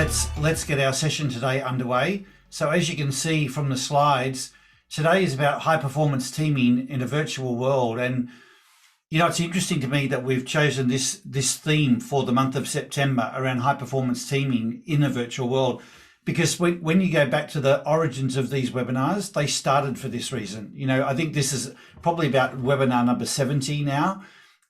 let's get our session today underway. So as you can see from the slides, today is about high performance teaming in a virtual world. And it's interesting to me that we've chosen this theme for the month of September around high performance teaming in a virtual world, because when you go back to the origins of these webinars, they started for this reason. I think this is probably about webinar number 70 now.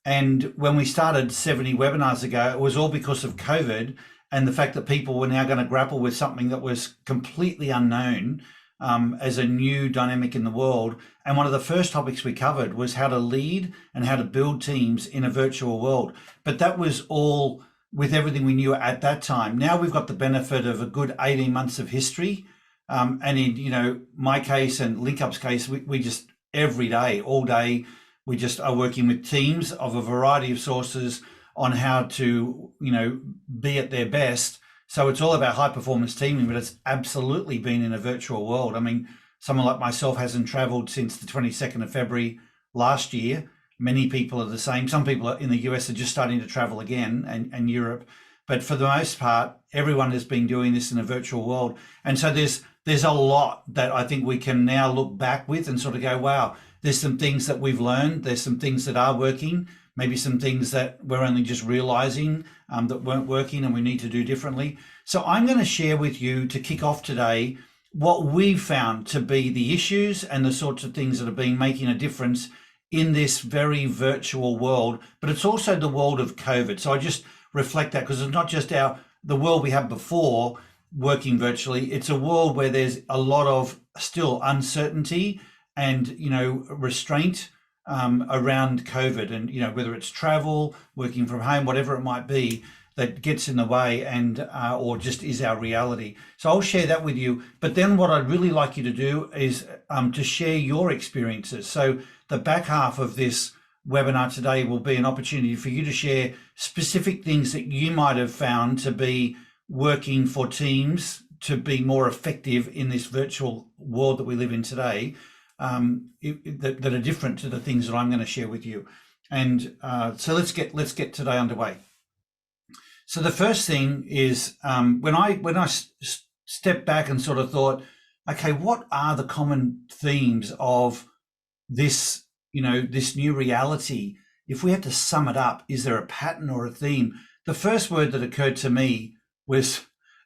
And when we started 70 webinars ago, it was all because of COVID and the fact that people were now going to grapple with something that was completely unknown as a new dynamic in the world. And one of the first topics we covered was how to lead and how to build teams in a virtual world. But that was all with everything we knew at that time. Now we've got the benefit of a good 18 months of history. And in my case and LinkUp's case, we just every day, all day, we just are working with teams of a variety of sources on how to, be at their best. So it's all about high performance teaming, but it's absolutely been in a virtual world. I mean, someone like myself hasn't traveled since the 22nd of February last year. Many people are the same. Some people in the US are just starting to travel again, and Europe. But for the most part, everyone has been doing this in a virtual world. And so there's a lot that I think we can now look back with and sort of go, wow, there's some things that we've learned. There's some things that are working, maybe some things that we're only just realizing that weren't working and we need to do differently. So I'm going to share with you, to kick off today, what we've found to be the issues and the sorts of things that have been making a difference in this very virtual world. But it's also the world of COVID. So I just reflect that, because it's not just the world we had before working virtually. It's a world where there's a lot of still uncertainty and restraint around COVID, and whether it's travel, working from home, whatever it might be that gets in the way, and or just is our reality. So I'll share that with you. But then what I'd really like you to do is to share your experiences. So the back half of this webinar today will be an opportunity for you to share specific things that you might have found to be working for teams to be more effective in this virtual world that we live in today, that are different to the things that I'm going to share with you. And so let's get today underway. So the first thing is when I stepped back and sort of thought, okay, what are the common themes of this, this new reality? If we had to sum it up, is there a pattern or a theme? The first word that occurred to me was,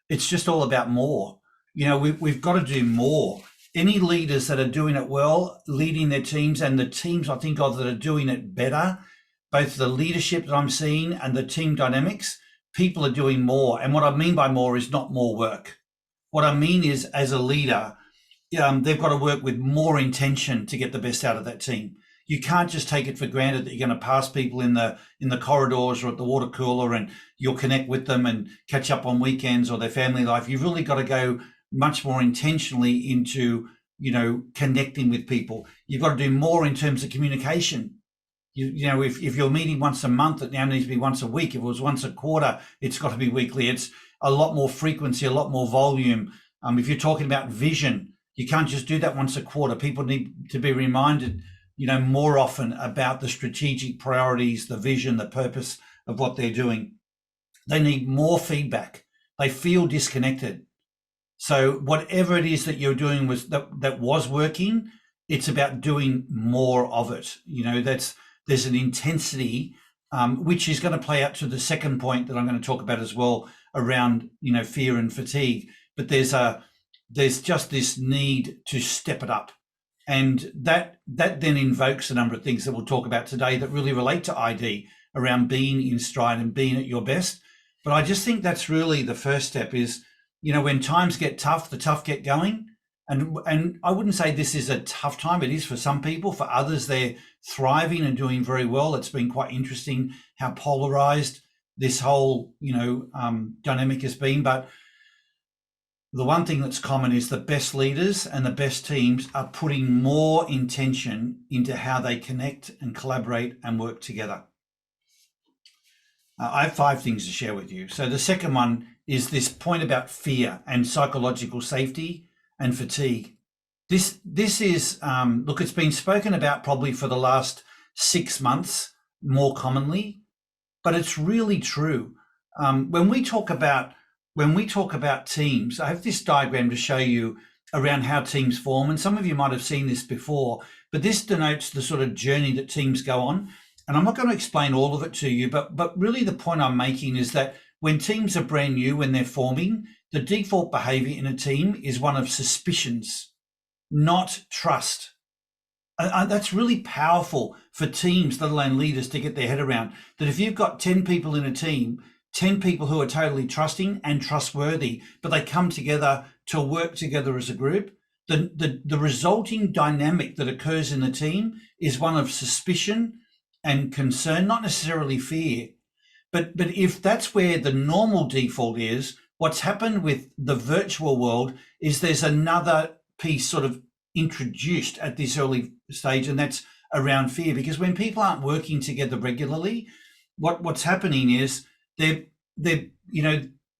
it's just all about more. We've got to do more. Any leaders that are doing it well, leading their teams, and the teams I think of that are doing it better, both the leadership that I'm seeing and the team dynamics, people are doing more. And what I mean by more is not more work. What I mean is, as a leader, they've got to work with more intention to get the best out of that team. You can't just take it for granted that you're going to pass people in the corridors or at the water cooler and you'll connect with them and catch up on weekends or their family life. You've really got to go much more intentionally into, connecting with people. You've got to do more in terms of communication. If you're meeting once a month, it now needs to be once a week. If it was once a quarter, it's got to be weekly. It's a lot more frequency, a lot more volume. If you're talking about vision, you can't just do that once a quarter. People need to be reminded, more often about the strategic priorities, the vision, the purpose of what they're doing. They need more feedback. They feel disconnected. So whatever it is that you're doing that was working, it's about doing more of it. There's an intensity, which is going to play out to the second point that I'm going to talk about as well, around fear and fatigue. But there's just this need to step it up, and that then invokes a number of things that we'll talk about today that really relate to ID around being in stride and being at your best. But I just think that's really the first step is, when times get tough, the tough get going. And I wouldn't say this is a tough time. It is for some people. For others, they're thriving and doing very well. It's been quite interesting how polarized this whole, dynamic has been. But the one thing that's common is the best leaders and the best teams are putting more intention into how they connect and collaborate and work together. I have 5 things to share with you. So the second one is this point about fear and psychological safety and fatigue. This is, look, it's been spoken about probably for the last 6 months more commonly, but it's really true. When we talk about when we talk about teams, I have this diagram to show you around how teams form. And some of you might have seen this before, but this denotes the sort of journey that teams go on. And I'm not going to explain all of it to you, but really the point I'm making is that when teams are brand new, when they're forming, the default behavior in a team is one of suspicions, not trust. That's really powerful for teams, let alone leaders, to get their head around. That if you've got 10 people in a team, 10 people who are totally trusting and trustworthy, but they come together to work together as a group, the resulting dynamic that occurs in the team is one of suspicion and concern, not necessarily fear. But if that's where the normal default is, what's happened with the virtual world is there's another piece sort of introduced at this early stage, and that's around fear. Because when people aren't working together regularly, what's happening is they're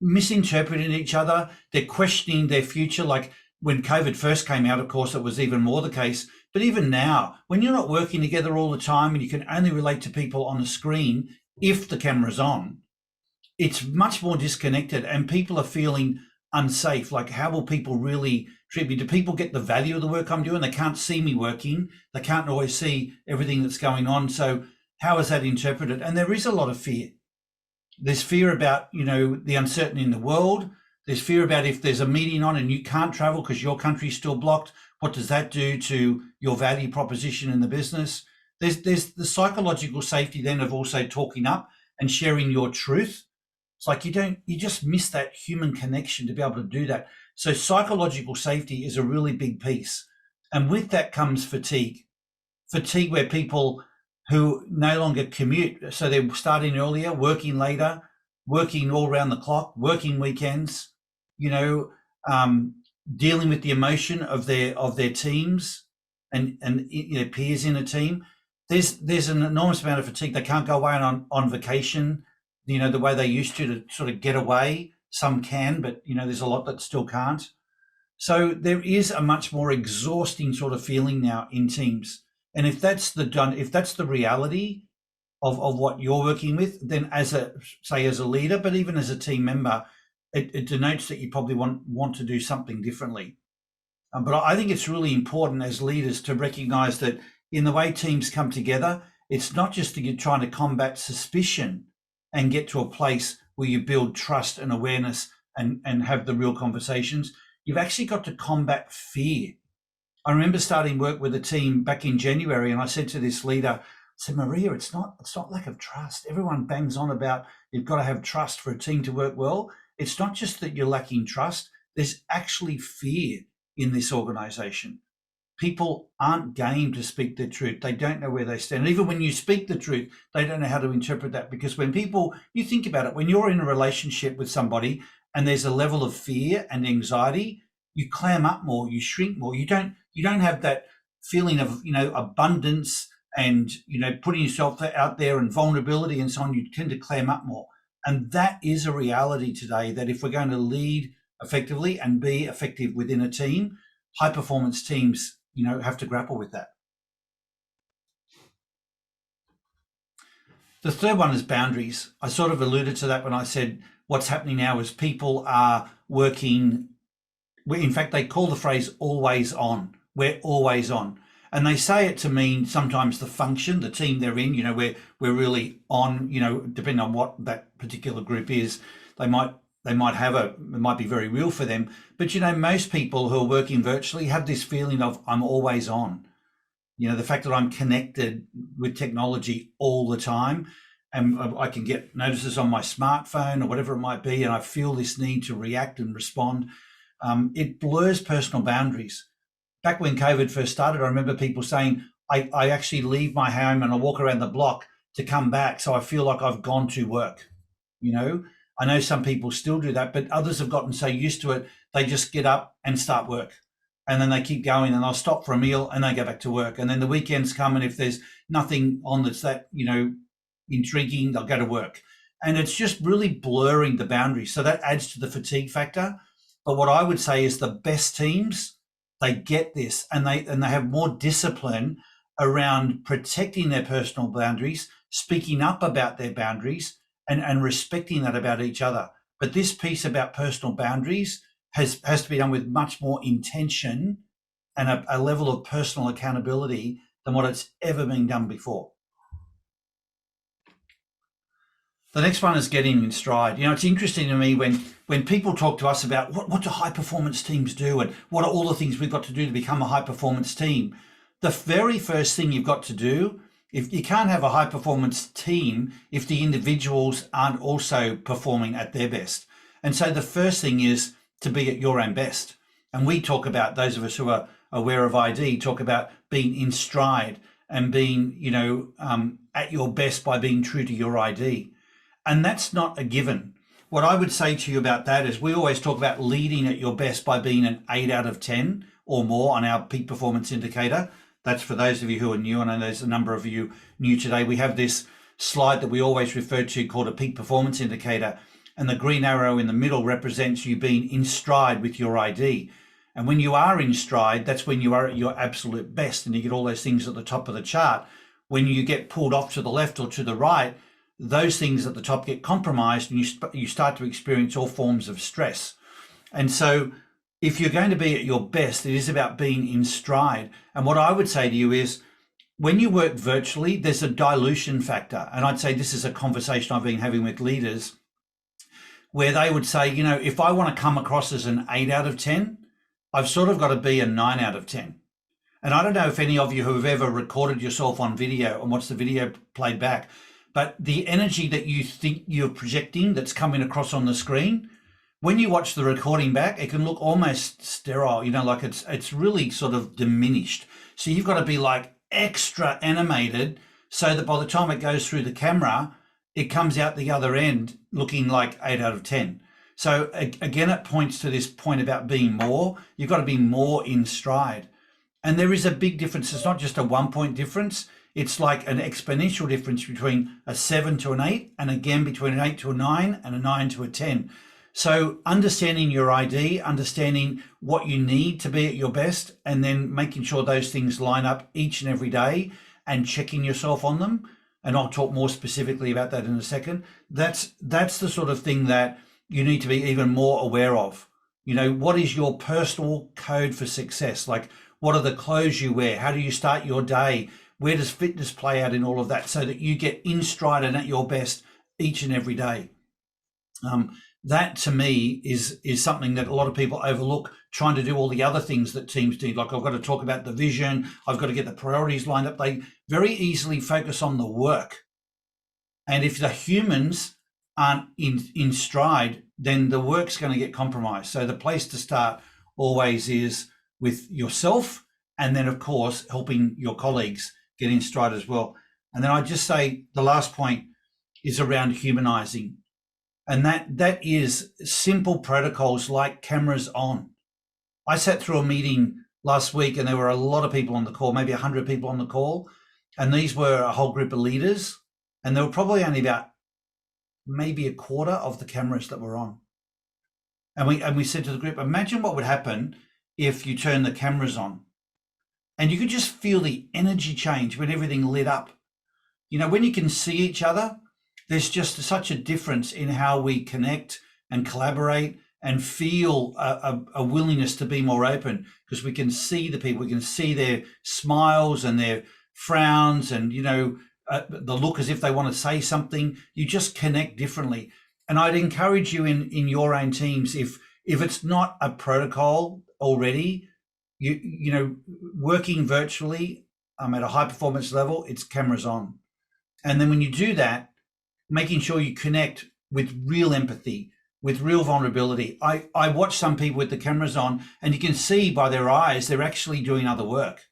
misinterpreting each other. They're questioning their future. Like when COVID first came out, of course, it was even more the case. But even now, when you're not working together all the time and you can only relate to people on a screen if the camera's on, it's much more disconnected and people are feeling unsafe. Like, how will people really treat me? Do people get the value of the work I'm doing? They can't see me working. They can't always see everything that's going on. So how is that interpreted? And there is a lot of fear. There's fear about, the uncertainty in the world. There's fear about if there's a meeting on and you can't travel because your country's still blocked, what does that do to your value proposition in the business? There's the psychological safety then of also talking up and sharing your truth. It's like you just miss that human connection to be able to do that. So psychological safety is a really big piece. And with that comes fatigue where people who no longer commute, so they're starting earlier, working later, working all around the clock, working weekends, dealing with the emotion of their teams and peers in a team. There's an enormous amount of fatigue. They can't go away on vacation, the way they used to sort of get away. Some can, but there's a lot that still can't. So there is a much more exhausting sort of feeling now in teams. And if that's the reality of what you're working with, then as a leader, but even as a team member, it denotes that you probably want to do something differently. But I think it's really important as leaders to recognize that in the way teams come together, it's not just to trying to combat suspicion and get to a place where you build trust and awareness and have the real conversations. You've actually got to combat fear. I remember starting work with a team back in January, and I said to this leader, I said, Maria, it's not lack of trust. Everyone bangs on about you've got to have trust for a team to work well. It's not just that you're lacking trust. There's actually fear in this organization. People aren't game to speak the truth. They don't know where they stand. And even when you speak the truth, they don't know how to interpret that, because when you think about it, when you're in a relationship with somebody and there's a level of fear and anxiety, you clam up more, you shrink more. You don't have that feeling of, abundance and, putting yourself out there and vulnerability and so on. You tend to clam up more. And that is a reality today, that if we're going to lead effectively and be effective within a team, high performance teams, have to grapple with that. The third one is boundaries. I sort of alluded to that when I said what's happening now is people are working. In fact, they call the phrase always on. We're always on. And they say it to mean sometimes the function, the team they're in, we're really on, depending on what that particular group is. It might be very real for them. But, most people who are working virtually have this feeling of I'm always on. The fact that I'm connected with technology all the time, and I can get notices on my smartphone or whatever it might be, and I feel this need to react and respond. It blurs personal boundaries. Back when COVID first started, I remember people saying, I actually leave my home and I walk around the block to come back, so I feel like I've gone to work. I know some people still do that, but others have gotten so used to it, they just get up and start work. And then they keep going, and they'll stop for a meal and they go back to work. And then the weekends come, and if there's nothing on that's that, intriguing, they'll go to work. And it's just really blurring the boundaries. So that adds to the fatigue factor. But what I would say is the best teams, they get this, and they have more discipline around protecting their personal boundaries, speaking up about their boundaries, and respecting that about each other. But this piece about personal boundaries has to be done with much more intention and a level of personal accountability than what it's ever been done before. The next one is getting in stride. It's interesting to me when people talk to us about what do high performance teams do and what are all the things we've got to do to become a high performance team. The very first thing you've got to do, if you can't have a high performance team if the individuals aren't also performing at their best. And so the first thing is to be at your own best. And we talk about, those of us who are aware of ID, talk about being in stride and being, at your best by being true to your ID. And that's not a given. What I would say to you about that is we always talk about leading at your best by being an 8 out of 10 or more on our peak performance indicator. That's for those of you who are new, and I know there's a number of you new today. We have this slide that we always refer to called a peak performance indicator. And the green arrow in the middle represents you being in stride with your ID. And when you are in stride, that's when you are at your absolute best and you get all those things at the top of the chart. When you get pulled off to the left or to the right, those things at the top get compromised and you start to experience all forms of stress. And so if you're going to be at your best, it is about being in stride. And what I would say to you is when you work virtually, there's a dilution factor. And I'd say this is a conversation I've been having with leaders where they would say, if I want to come across as an 8 out of 10, I've sort of got to be a 9 out of 10. And I don't know if any of you who have ever recorded yourself on video and watched the video played back, but the energy that you think you're projecting that's coming across on the screen, when you watch the recording back, it can look almost sterile, like it's really sort of diminished. So you've got to be like extra animated so that by the time it goes through the camera, it comes out the other end looking like 8 out of 10. So again, it points to this point about being more. You've got to be more in stride. And there is a big difference. It's not just a 1 point difference. It's like an exponential difference between a 7 to an 8, and again between an 8 to a 9 and a 9 to a 10. So understanding your ID, understanding what you need to be at your best, and then making sure those things line up each and every day and checking yourself on them. And I'll talk more specifically about that in a second. That's the sort of thing that you need to be even more aware of. What is your personal code for success? Like, what are the clothes you wear? How do you start your day? Where does fitness play out in all of that so that you get in stride and at your best each and every day? That to me is something that a lot of people overlook, trying to do all the other things that teams do. Like, I've got to talk about the vision. I've got to get the priorities lined up. They very easily focus on the work. And if the humans aren't in stride, then the work's going to get compromised. So the place to start always is with yourself, and then of course helping your colleagues get in stride as well. And then I just say the last point is around humanizing, and that is simple protocols like cameras on. I sat through a meeting last week and there were a lot of people on the call, maybe 100 people on the call, and these were a whole group of leaders, and there were probably only about maybe a quarter of the cameras that were on. And we said to the group, imagine what would happen if you turn the cameras on. And you could just feel the energy change when everything lit up. When you can see each other, there's just such a difference in how we connect and collaborate and feel a willingness to be more open, because we can see the people, we can see their smiles and their frowns and, the look as if they want to say something. You just connect differently. And I'd encourage you in your own teams, if it's not a protocol already, working virtually at a high performance level, it's cameras on. And then when you do that, making sure you connect with real empathy, with real vulnerability. I watch some people with the cameras on and you can see by their eyes, they're actually doing other work.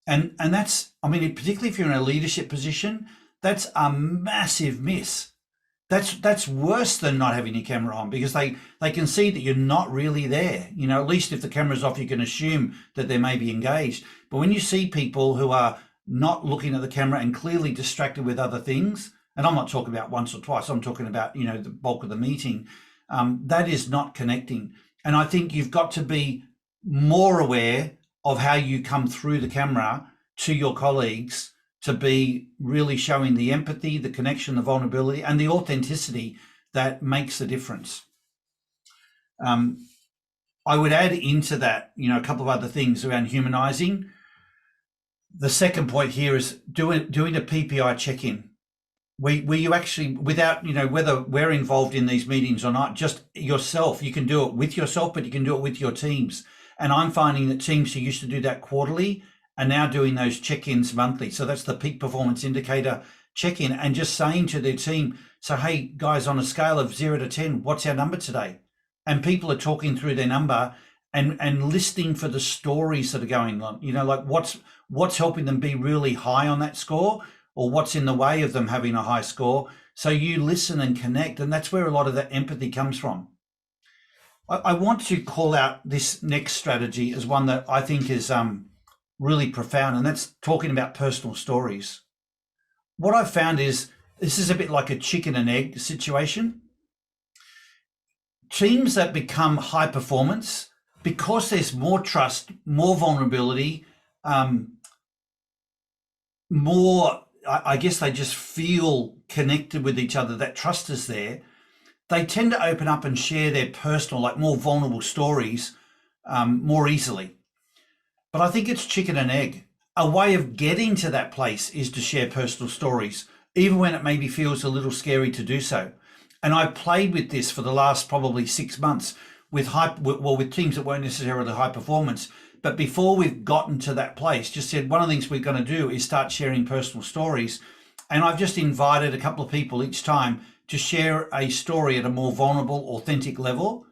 And that's, particularly if you're in a leadership position, that's a massive miss. That's worse than not having your camera on, because they can see that you're not really there. At least if the camera's off, you can assume that they may be engaged. But when you see people who are not looking at the camera and clearly distracted with other things, and I'm not talking about once or twice, I'm talking about, the bulk of the meeting, that is not connecting. And I think you've got to be more aware of how you come through the camera to your colleagues, to be really showing the empathy, the connection, the vulnerability, and the authenticity that makes a difference. I would add into that, a couple of other things around humanizing. The second point here is doing a PPI check-in. Where you actually, without, whether we're involved in these meetings or not, just yourself, you can do it with yourself, but you can do it with your teams. And I'm finding that teams who used to do that quarterly are now doing those check-ins monthly. So that's the peak performance indicator check-in, and just saying to their team, so, hey guys, on a scale of 0 to 10, what's our number today? And people are talking through their number and listening for the stories that are going on, like what's helping them be really high on that score, or what's in the way of them having a high score. So you listen and connect, and that's where a lot of that empathy comes from. I want to call out this next strategy as one that I think is really profound, and that's talking about personal stories. What I've found is this is a bit like a chicken and egg situation. Teams that become high performance, because there's more trust, more vulnerability, more, I guess they just feel connected with each other, that trust is there, they tend to open up and share their personal, like more vulnerable stories more easily. But I think it's chicken and egg. A way of getting to that place is to share personal stories, even when it maybe feels a little scary to do so. And I've played with this for the last probably 6 months with teams that weren't necessarily high performance. But before we've gotten to that place, just said one of the things we're going to do is start sharing personal stories. And I've just invited a couple of people each time to share a story at a more vulnerable, authentic level.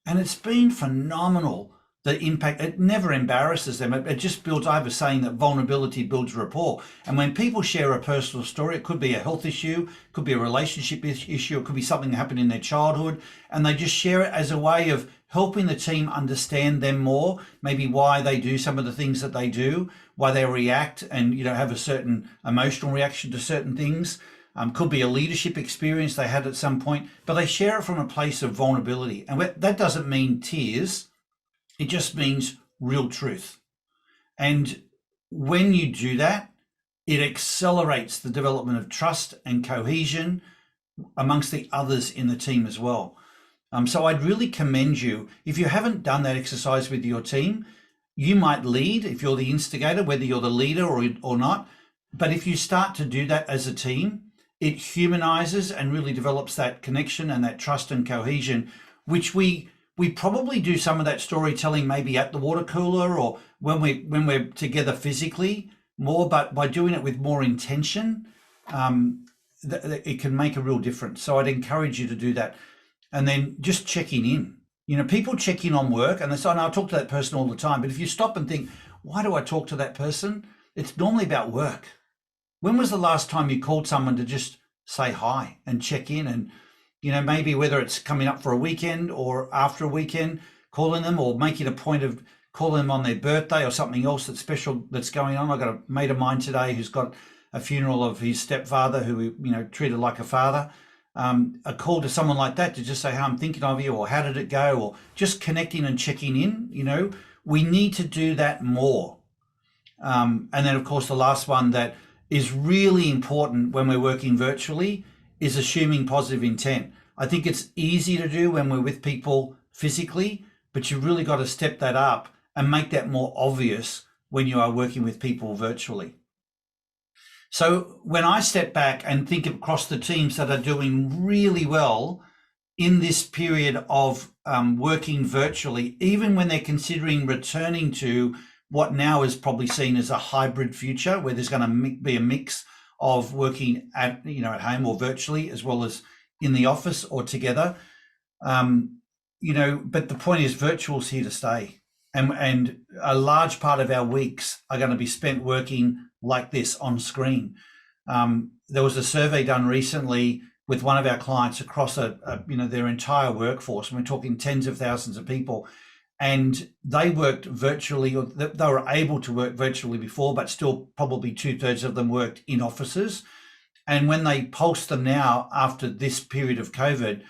And it's been phenomenal. The impact, it never embarrasses them. It just builds, I have a saying that vulnerability builds rapport. And when people share a personal story, it could be a health issue, could be a relationship issue, it could be something that happened in their childhood. And they just share it as a way of helping the team understand them more, maybe why they do some of the things that they do, why they react and, have a certain emotional reaction to certain things. Could be a leadership experience they had at some point, but they share it from a place of vulnerability. And that doesn't mean tears. It just means real truth. And when you do that, it accelerates the development of trust and cohesion amongst the others in the team as well. So I'd really commend you, if you haven't done that exercise with your team, you might lead if you're the instigator, whether you're the leader or not. But if you start to do that as a team, it humanizes and really develops that connection and that trust and cohesion, which we probably do some of that storytelling maybe at the water cooler or when we're together physically more, but by doing it with more intention, it can make a real difference. So I'd encourage you to do that. And then just checking in. People check in on work and they say, oh, no, I talk to that person all the time. But if you stop and think, why do I talk to that person? It's normally about work. When was the last time you called someone to just say hi and check in? And maybe whether it's coming up for a weekend or after a weekend, calling them or making a point of calling them on their birthday or something else that's special that's going on. I've got a mate of mine today who's got a funeral of his stepfather who he, treated like a father. A call to someone like that to just say, hey, I'm thinking of you, or how did it go, or just connecting and checking in. We need to do that more. And then, of course, the last one that is really important when we're working virtually is assuming positive intent. I think it's easy to do when we're with people physically, but you've really got to step that up and make that more obvious when you are working with people virtually. So when I step back and think across the teams that are doing really well in this period of working virtually, even when they're considering returning to what now is probably seen as a hybrid future, where there's going to be a mix of working at home or virtually, as well as in the office or together. But the point is, virtual's here to stay. And a large part of our weeks are going to be spent working like this on screen. There was a survey done recently with one of our clients across their entire workforce, and we're talking tens of thousands of people, and they worked virtually, or they were able to work virtually before, but still probably 2/3 of them worked in offices. And when they pulse them now after this period of COVID,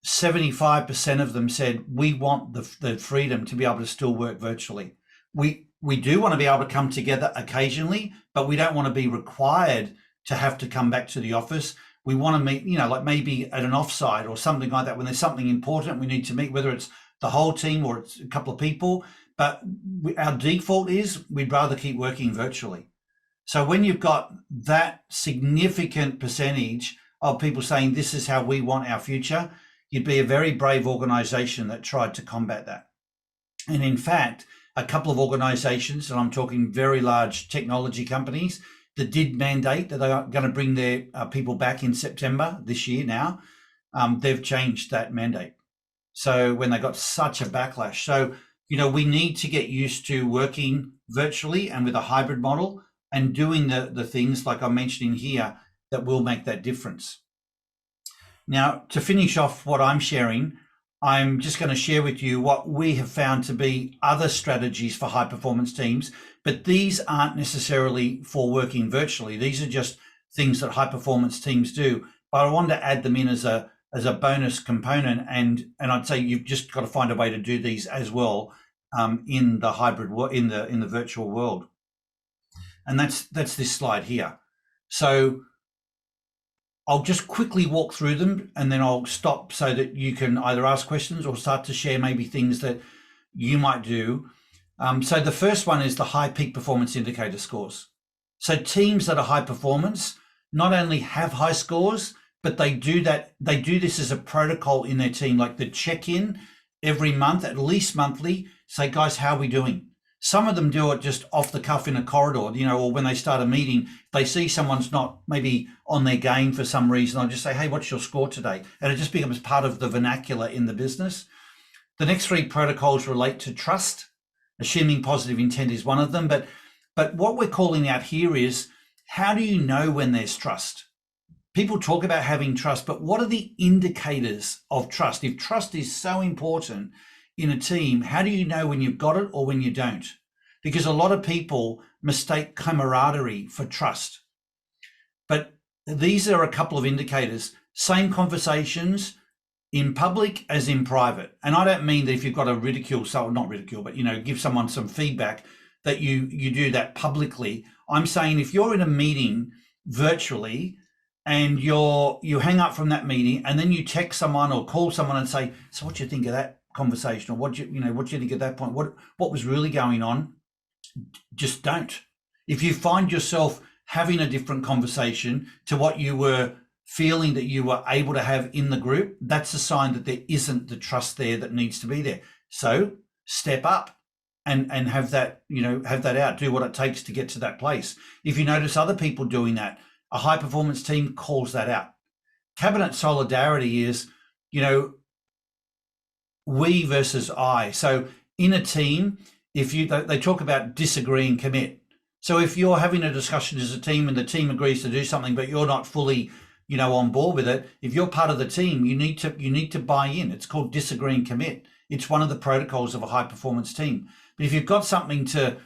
75% of them said, we want the freedom to be able to still work virtually. We do want to be able to come together occasionally, but we don't want to be required to have to come back to the office. we want to meet, like maybe at an offsite or something like that, when there's something important we need to meet, whether it's the whole team or it's a couple of people. But our default is we'd rather keep working virtually. So when you've got that significant percentage of people saying this is how we want our future, you'd be a very brave organization that tried to combat that. And in fact, a couple of organizations, and I'm talking very large technology companies, that did mandate that they are going to bring their people back in September this year now, they've changed that mandate. So when they got such a backlash. So, we need to get used to working virtually and with a hybrid model and doing the things like I'm mentioning here that will make that difference. Now, to finish off what I'm sharing, I'm just going to share with you what we have found to be other strategies for high performance teams, but these aren't necessarily for working virtually. These are just things that high performance teams do. But I wanted to add them in as a bonus component, and I'd say you've just got to find a way to do these as well in the hybrid in the virtual world. And that's this slide here. So I'll just quickly walk through them and then I'll stop so that you can either ask questions or start to share maybe things that you might do. So the first one is the high peak performance indicator scores. So teams that are high performance not only have high scores, but they do this as a protocol in their team, like the check-in every month, at least monthly, say, guys, how are we doing? Some of them do it just off the cuff in a corridor, or when they start a meeting, they see someone's not maybe on their game for some reason, I'll just say, hey, what's your score today? And it just becomes part of the vernacular in the business. The next three protocols relate to trust. Assuming positive intent is one of them. But what we're calling out here is, how do you know when there's trust? People talk about having trust, but what are the indicators of trust? If trust is so important in a team, how do you know when you've got it or when you don't? Because a lot of people mistake camaraderie for trust. But these are a couple of indicators. Same conversations in public as in private. And I don't mean that if you've got to give someone some feedback that you do that publicly. I'm saying if you're in a meeting virtually and you hang up from that meeting and then you text someone or call someone and say, so what do you think of that conversation, or what do you think at that point? What was really going on? Just don't. If you find yourself having a different conversation to what you were feeling that you were able to have in the group, that's a sign that there isn't the trust there that needs to be there. So step up and have that, have that out, do what it takes to get to that place. If you notice other people doing that, a high performance team calls that out. Cabinet solidarity is, we versus I. So in a team, they talk about disagree and commit. So if you're having a discussion as a team and the team agrees to do something, but you're not fully, on board with it, if you're part of the team, you need to buy in. It's called disagree and commit. It's one of the protocols of a high performance team. But if you've got something to,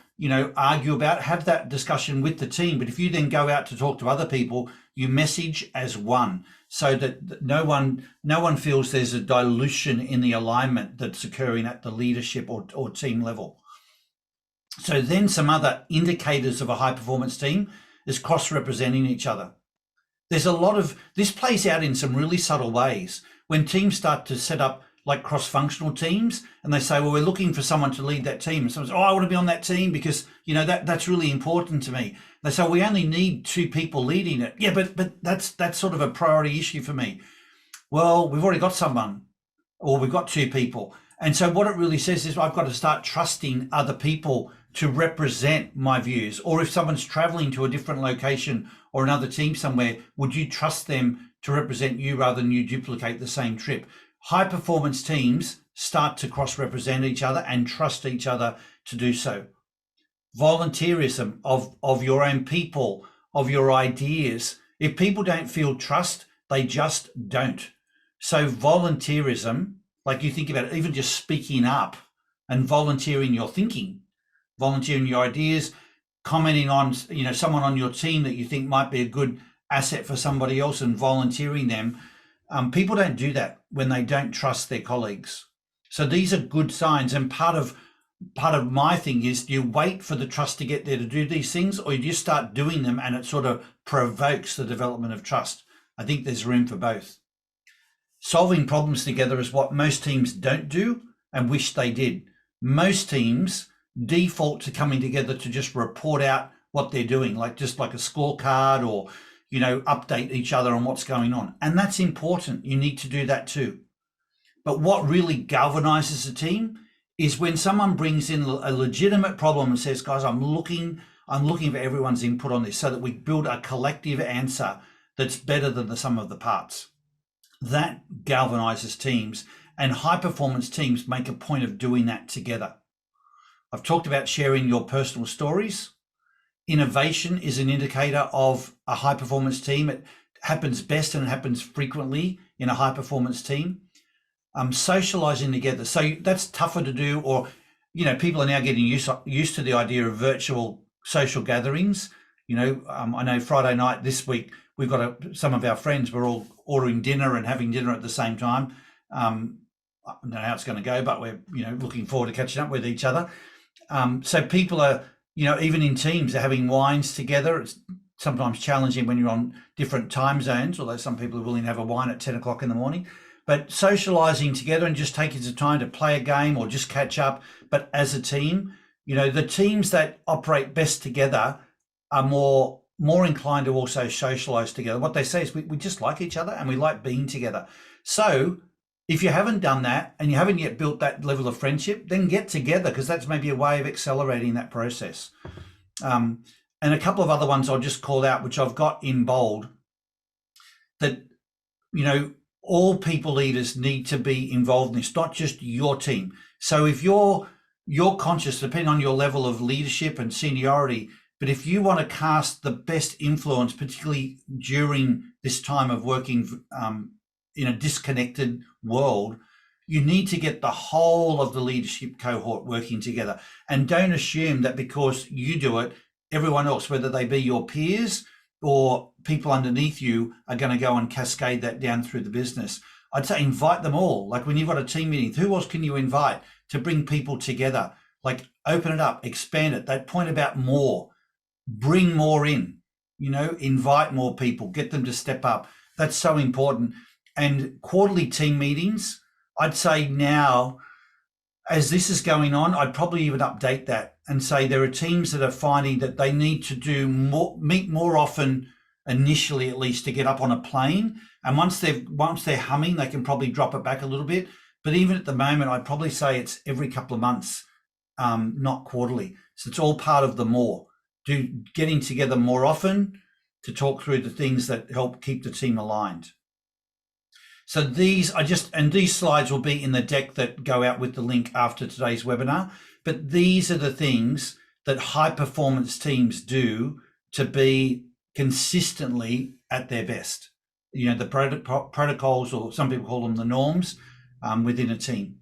argue about, have that discussion with the team. But if you then go out to talk to other people, you message as one, so that no one feels there's a dilution in the alignment that's occurring at the leadership or team level. So then some other indicators of a high performance team is cross-representing each other. There's a lot of, this plays out in some really subtle ways. When teams start to set up like cross-functional teams and they say, well, we're looking for someone to lead that team. And someone says, I want to be on that team because, that's really important to me. They say, we only need 2 people leading it. Yeah, but that's sort of a priority issue for me. Well, we've already got someone, or we've got 2 people. And so what it really says is I've got to start trusting other people to represent my views. Or if someone's traveling to a different location or another team somewhere, would you trust them to represent you rather than you duplicate the same trip? High performance teams start to cross-represent each other and trust each other to do so. Volunteerism of your own people, of your ideas. If people don't feel trust, they just don't. So volunteerism, like you think about it, even just speaking up and volunteering your thinking, volunteering your ideas, commenting on, someone on your team that you think might be a good asset for somebody else and volunteering them. People don't do that when they don't trust their colleagues. So these are good signs. And part of my thing is, do you wait for the trust to get there to do these things, or you just start doing them and it sort of provokes the development of trust? I think there's room for both. Solving problems together is what most teams don't do and wish they did. Most teams default to coming together to just report out what they're doing, like just like a scorecard, or update each other on what's going on. And that's important. You need to do that too. But what really galvanizes a team is when someone brings in a legitimate problem and says, guys, I'm looking for everyone's input on this, so that we build a collective answer that's better than the sum of the parts. That galvanizes teams, and high performance teams make a point of doing that together. I've talked about sharing your personal stories. Innovation is an indicator of a high performance team. It happens best and it happens frequently in a high performance team. Socializing together. So that's tougher to do, or, people are now getting used to the idea of virtual social gatherings. I know Friday night this week, we've got some of our friends, we're all ordering dinner and having dinner at the same time. I don't know how it's going to go, but we're, looking forward to catching up with each other. So people are, even in teams, they're having wines together. It's sometimes challenging when you're on different time zones, although some people are willing to have a wine at 10 o'clock in the morning. But socializing together and just taking some time to play a game or just catch up, but as a team, the teams that operate best together are more inclined to also socialize together. What they say is we just like each other and we like being together. So if you haven't done that and you haven't yet built that level of friendship, then get together, because that's maybe a way of accelerating that process. And a couple of other ones I'll just call out, which I've got in bold, that, all people leaders need to be involved in this, not just your team. So if you're conscious, depending on your level of leadership and seniority, but if you want to cast the best influence, particularly during this time of working in a disconnected world, you need to get the whole of the leadership cohort working together. And don't assume that because you do it, everyone else, whether they be your peers or people underneath you, are going to go and cascade that down through the business. I'd say invite them all. Like when you've got a team meeting, who else can you invite to bring people together? Like open it up, expand it. That point about more, bring more in, invite more people, get them to step up. That's so important. And quarterly team meetings, I'd say now, as this is going on, I'd probably even update that and say there are teams that are finding that they need to meet more often, initially at least, to get up on a plane. And once they're humming, they can probably drop it back a little bit. But even at the moment, I'd probably say it's every couple of months, not quarterly. So it's all part of the more. Getting together more often to talk through the things that help keep the team aligned. So these slides will be in the deck that go out with the link after today's webinar. But these are the things that high performance teams do to be consistently at their best. The protocols, or some people call them the norms, within a team.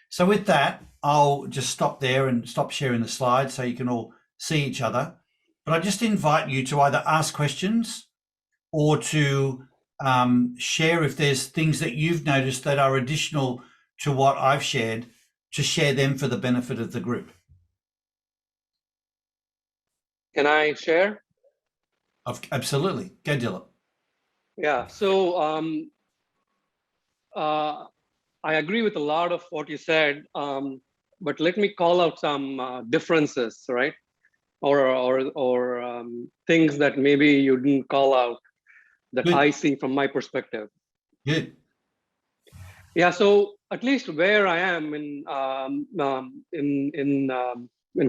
So with that, I'll just stop there and stop sharing the slides so you can all see each other. But I just invite you to either ask questions or to share if there's things that you've noticed that are additional to what I've shared, to share them for the benefit of the group. Can I share? Absolutely. Go, Dilip. Yeah, so I agree with a lot of what you said, but let me call out some differences, right? Or things that maybe you didn't call out that Good. I see from my perspective. Good. Yeah, so at least where I am in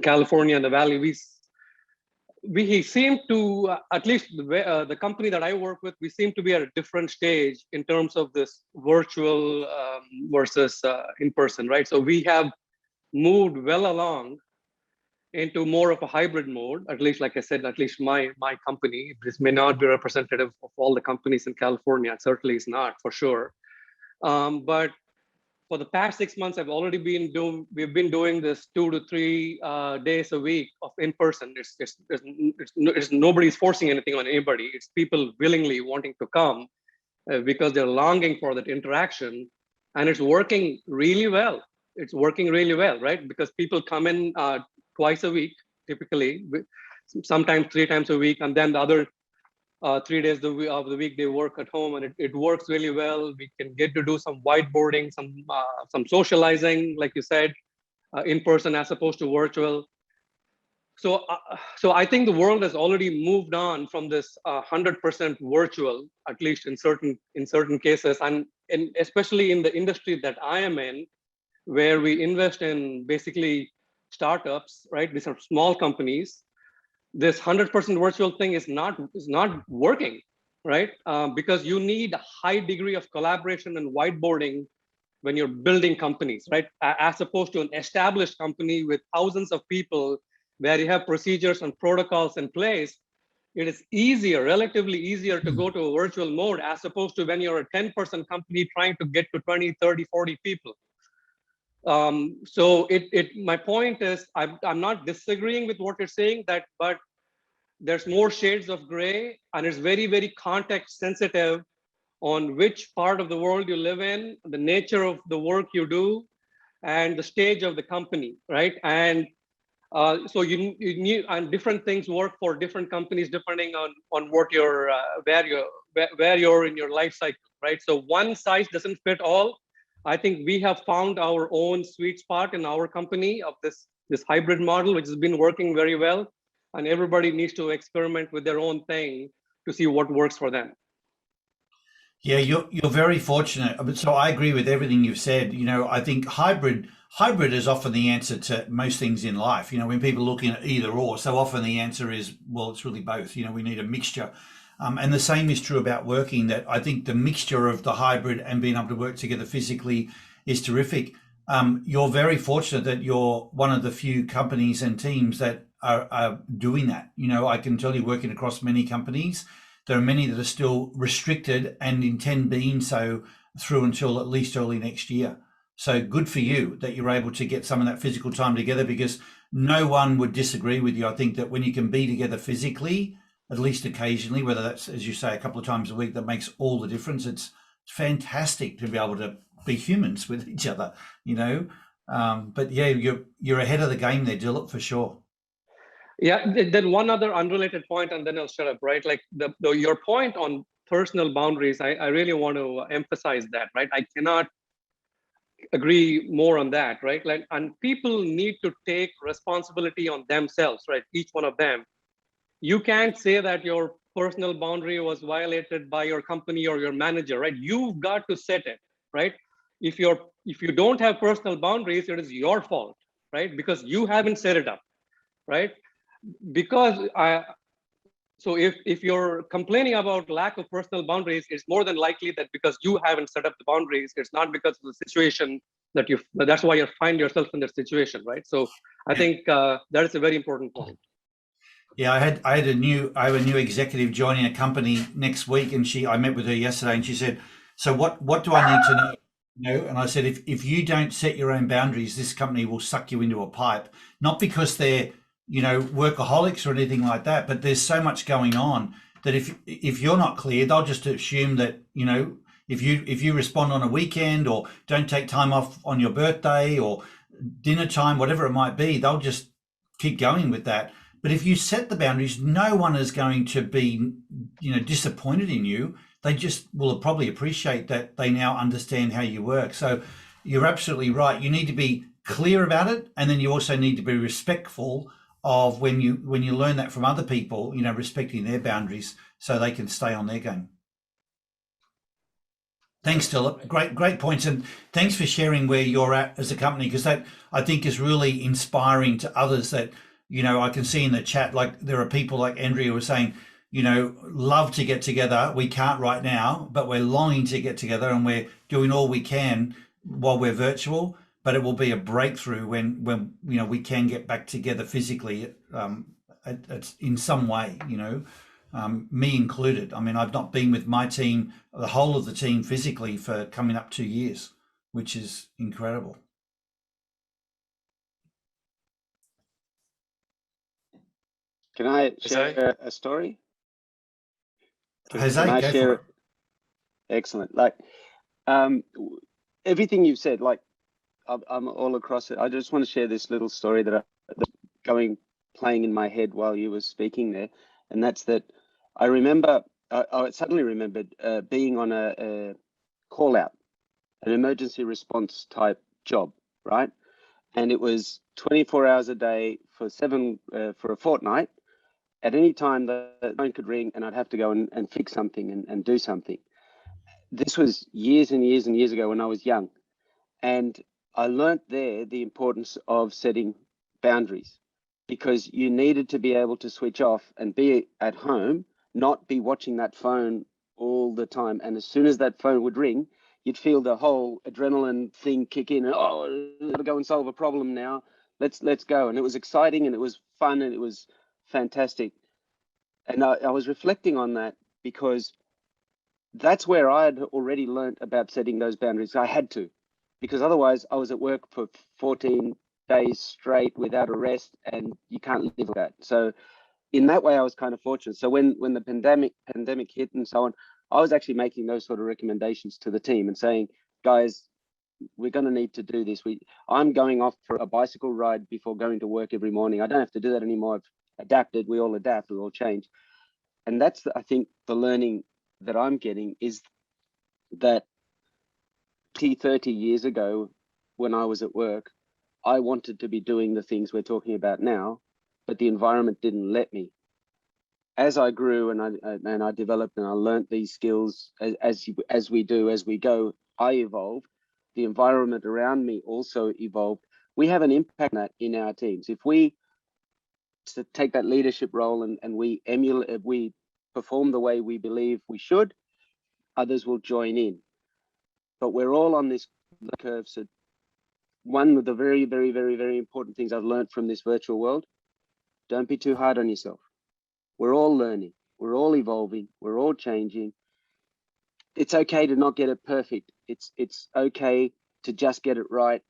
California and the Valley, we seem to, at least the company that I work with, we seem to be at a different stage in terms of this virtual versus in person, right? So we have moved well along into more of a hybrid mode, at least, like I said, at least my company. This may not be representative of all the companies in California. It certainly is not, for sure. But for the past 6 months, we've been doing this 2 to 3 days a week of in person. It's nobody's forcing anything on anybody. It's people willingly wanting to come because they're longing for that interaction, and it's working really well. It's working really well, right? Because people come in twice a week, typically, sometimes 3 times a week, and then the other 3 days of the week they work at home, and it works really well. We can get to do some whiteboarding, some socializing, like you said, in person as opposed to virtual. So I think the world has already moved on from this 100% virtual, at least in certain cases, and especially in the industry that I am in, where we invest in basically startups, right? These are small companies. This 100% virtual thing is not working, right? Because you need a high degree of collaboration and whiteboarding when you're building companies, right? As opposed to an established company with thousands of people where you have procedures and protocols in place. It is easier, relatively easier to go to a virtual mode as opposed to when you're a 10-person company trying to get to 20, 30, 40 people. So my point is, I'm not disagreeing with what you're saying, but there's more shades of gray, and it's very, very context sensitive on which part of the world you live in, the nature of the work you do, and the stage of the company, right? And so you need, and different things work for different companies depending on what you're where you're in your life cycle, right? So one size doesn't fit all. I think we have found our own sweet spot in our company of this hybrid model, which has been working very well, and everybody needs to experiment with their own thing to see what works for them. Yeah, you're very fortunate. So I agree with everything you've said. I think hybrid is often the answer to most things in life. When people are looking at either or, so often the answer is, well, it's really both. We need a mixture. And the same is true about working, that I think the mixture of the hybrid and being able to work together physically is terrific. You're very fortunate that you're one of the few companies and teams that are doing that. I can tell you, working across many companies, there are many that are still restricted and intend being so through until at least early next year. So good for you that you're able to get some of that physical time together, because no one would disagree with you. I think that when you can be together physically, at least occasionally, whether that's, as you say, a couple of times a week, that makes all the difference. It's fantastic to be able to be humans with each other, But yeah, you're ahead of the game there, Dilip, for sure. Yeah, then one other unrelated point, and then I'll shut up, right? Like your point on personal boundaries, I really want to emphasize that, right? I cannot agree more on that, right? Like, and people need to take responsibility on themselves, right? Each one of them. You can't say that your personal boundary was violated by your company or your manager, right? You've got to set it, right? If you don't have personal boundaries, it is your fault, right? Because you haven't set it up, right? Because so if you're complaining about lack of personal boundaries, it's more than likely that because you haven't set up the boundaries, it's not because of the situation that's why you find yourself in that situation, right? So I think that is a very important point. Yeah, I have a new executive joining a company next week, and I met with her yesterday, and she said, "So what do I need to know?" And I said, if you don't set your own boundaries, this company will suck you into a pipe. Not because they're workaholics or anything like that, but there's so much going on that if you're not clear, they'll just assume that if you respond on a weekend or don't take time off on your birthday or dinner time, whatever it might be, they'll just keep going with that. But if you set the boundaries, no one is going to be, disappointed in you. They just will probably appreciate that they now understand how you work. So you're absolutely right. You need to be clear about it, and then you also need to be respectful of when you learn that from other people, respecting their boundaries so they can stay on their game. Thanks, Dilip. Great points, and thanks for sharing where you're at as a company, because that, I think, is really inspiring to others. That I can see in the chat, like there are people like Andrea who are saying, love to get together. We can't right now, but we're longing to get together, and we're doing all we can while we're virtual. But it will be a breakthrough when we can get back together physically, in some way. Me included. I mean, I've not been with my team, the whole of the team, physically for coming up 2 years, which is incredible. Can I share a story? Jose, go for it. Excellent. Like everything you've said, like I'm all across it. I just want to share this little story that's playing in my head while you were speaking there, and that's that I remember I suddenly remembered being on a call out, an emergency response type job, right? And it was 24 hours a day for for a fortnight. At any time, the phone could ring and I'd have to go and fix something and do something. This was years and years and years ago when I was young. And I learned there the importance of setting boundaries, because you needed to be able to switch off and be at home, not be watching that phone all the time. And as soon as that phone would ring, you'd feel the whole adrenaline thing kick in. Oh, I've got to go and solve a problem now. Let's go. And it was exciting and it was fun and it was fantastic. And I was reflecting on that because that's where I had already learned about setting those boundaries. I had to, because otherwise I was at work for 14 days straight without a rest, and you can't live with that. So in that way, I was kind of fortunate. So when the pandemic hit and so on, I was actually making those sort of recommendations to the team and saying, guys, we're going to need to do this. I'm going off for a bicycle ride before going to work every morning. I don't have to do that anymore. I've adapted. We all adapt. We all change. And that's, I think, the learning that I'm getting is that 30 years ago, when I was at work, I wanted to be doing the things we're talking about now, but the environment didn't let me. As I grew and I developed and I learned these skills as we go, I evolved. The environment around me also evolved. We have an impact on that in our teams. If we take that leadership role and we emulate, we perform the way we believe we should, others will join in. But we're all on this curve. So one of the very, very, very, very important things I've learned from this virtual world, don't be too hard on yourself. We're all learning. We're all evolving. We're all changing. It's okay to not get it perfect. It's okay to just get it right.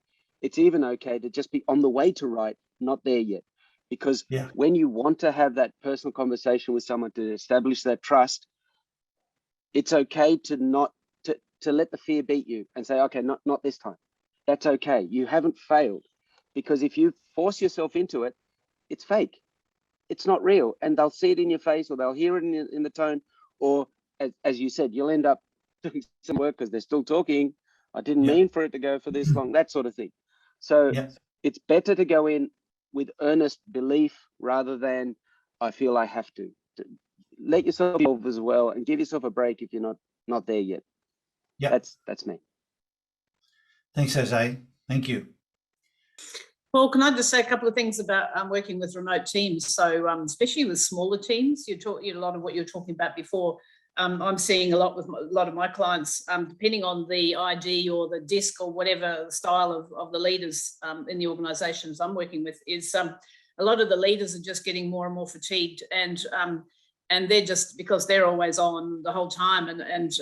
It's even okay to just be on the way to right, not there yet. Because when you want to have that personal conversation with someone to establish that trust, it's okay to let the fear beat you and say, okay, not this time. That's okay. You haven't failed, because if you force yourself into it, it's fake. It's not real. And they'll see it in your face, or they'll hear it in the tone, or as you said, you'll end up doing some work because they're still talking. I didn't mean for it to go for this long, that sort of thing. So it's better to go in with earnest belief rather than I feel I have to. Let yourself evolve as well and give yourself a break if you're not there yet. That's me. Thanks, Jose. Thank you. Paul, can I just say a couple of things about working with remote teams? So especially with smaller teams, a lot of what you were talking about before. I'm seeing a lot with a lot of my clients, depending on the ID or the disc or whatever style of the leaders in the organisations I'm working with, is a lot of the leaders are just getting more and more fatigued, and they're just, because they're always on the whole time, and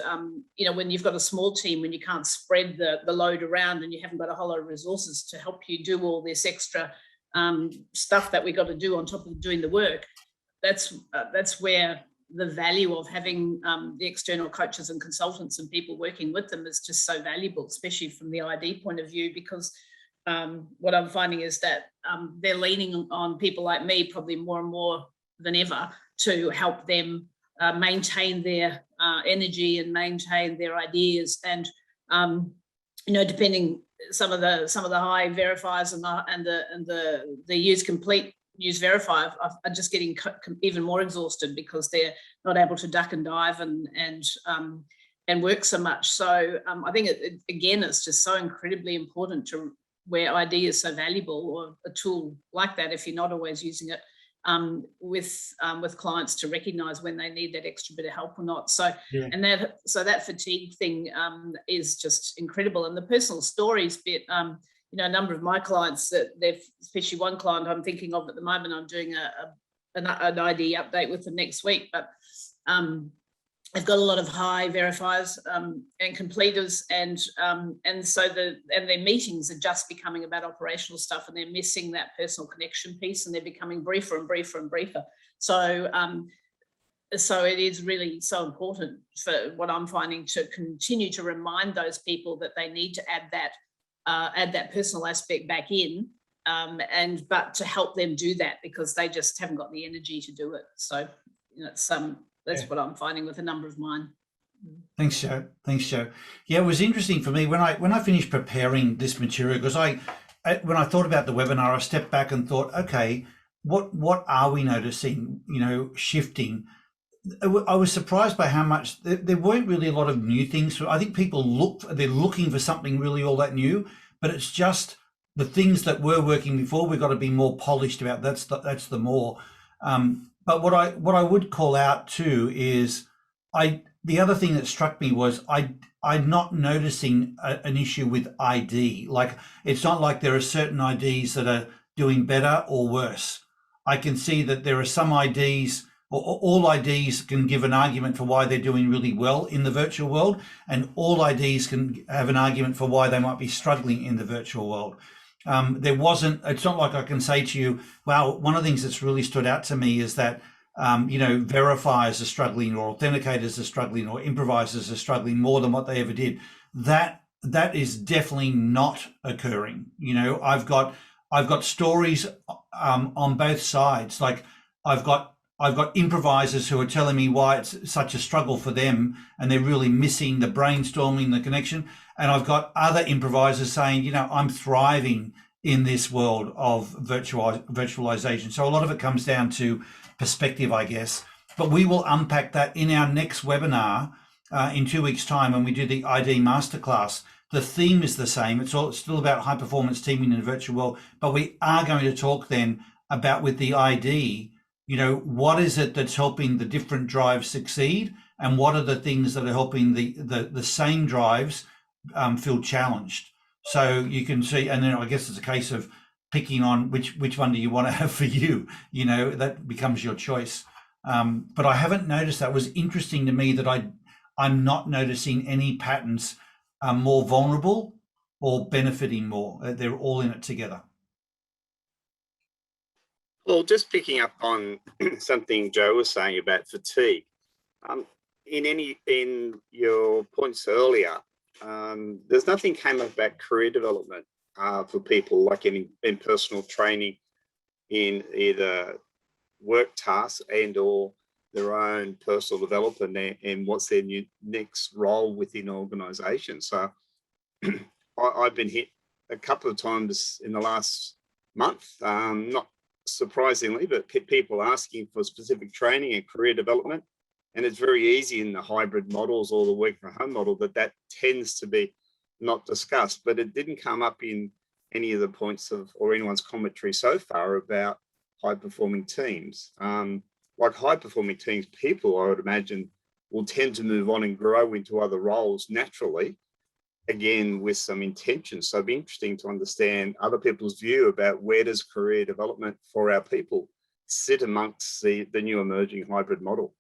when you've got a small team, when you can't spread the load around and you haven't got a whole lot of resources to help you do all this extra stuff that we got to do on top of doing the work, that's where the value of having the external coaches and consultants and people working with them is just so valuable, especially from the ID point of view, because what I'm finding is that they're leaning on people like me probably more and more than ever to help them maintain their energy and maintain their ideas. And depending, some of the high verifiers and the use verify are just getting even more exhausted because they're not able to duck and dive and work so much. So I think it's just so incredibly important to, where ID is so valuable, or a tool like that, if you're not always using it, with clients, to recognize when they need that extra bit of help or not. So that fatigue thing is just incredible. And the personal stories bit, a number of my clients, especially one client I'm thinking of at the moment, I'm doing an ID update with them next week, but I've got a lot of high verifiers and completers, and so their meetings are just becoming about operational stuff, and they're missing that personal connection piece, and they're becoming briefer and briefer and briefer. So it is really so important, for what I'm finding, to continue to remind those people that they need to add that personal aspect back in, but to help them do that, because they just haven't got the energy to do it. So That's what I'm finding with a number of mine. Thanks, Joe. Thanks, Joe. Yeah, it was interesting for me when I finished preparing this material, because when I thought about the webinar, I stepped back and thought, okay, what are we noticing, shifting? I was surprised by how much there weren't really a lot of new things. I think people they're looking for something really all that new, but it's just the things that were working before. We've got to be more polished about. That's the more. But what I would call out too is the other thing that struck me was I'm not noticing an issue with ID. Like, it's not like there are certain IDs that are doing better or worse. I can see that there are some IDs, or all IDs can give an argument for why they're doing really well in the virtual world, and all IDs can have an argument for why they might be struggling in the virtual world. It's not like I can say to you, wow, one of the things that's really stood out to me is that verifiers are struggling, or authenticators are struggling, or improvisers are struggling more than what they ever did. That is definitely not occurring. I've got stories on both sides. Like, I've got improvisers who are telling me why it's such a struggle for them, and they're really missing the brainstorming, the connection. And I've got other improvisers saying, I'm thriving in this world of virtualization. So a lot of it comes down to perspective, I guess. But we will unpack that in our next webinar in 2 weeks' time when we do the ID masterclass. The theme is the same. It's still about high performance teaming in the virtual world, but we are going to talk then about, with the ID, what is it that's helping the different drives succeed, and what are the things that are helping the same drives feel challenged. So you can see, and then I guess it's a case of picking on which one do you want to have for you. That becomes your choice. But I haven't noticed that. It was interesting to me that I'm not noticing any patterns more vulnerable or benefiting more. They're all in it together. Well, just picking up on something Joe was saying about fatigue. In your points earlier, there's nothing came up about career development for people, like in personal training, in either work tasks and or their own personal development, and what's their next role within organization. So I've been hit a couple of times in the last month, not surprisingly, but people asking for specific training and career development. And it's very easy in the hybrid models or the work from home model that tends to be not discussed, but it didn't come up in any of the points or anyone's commentary so far about high performing teams. Like high performing teams, people, I would imagine, will tend to move on and grow into other roles naturally, again, with some intention. So it'd be interesting to understand other people's view about where does career development for our people sit amongst the new emerging hybrid model.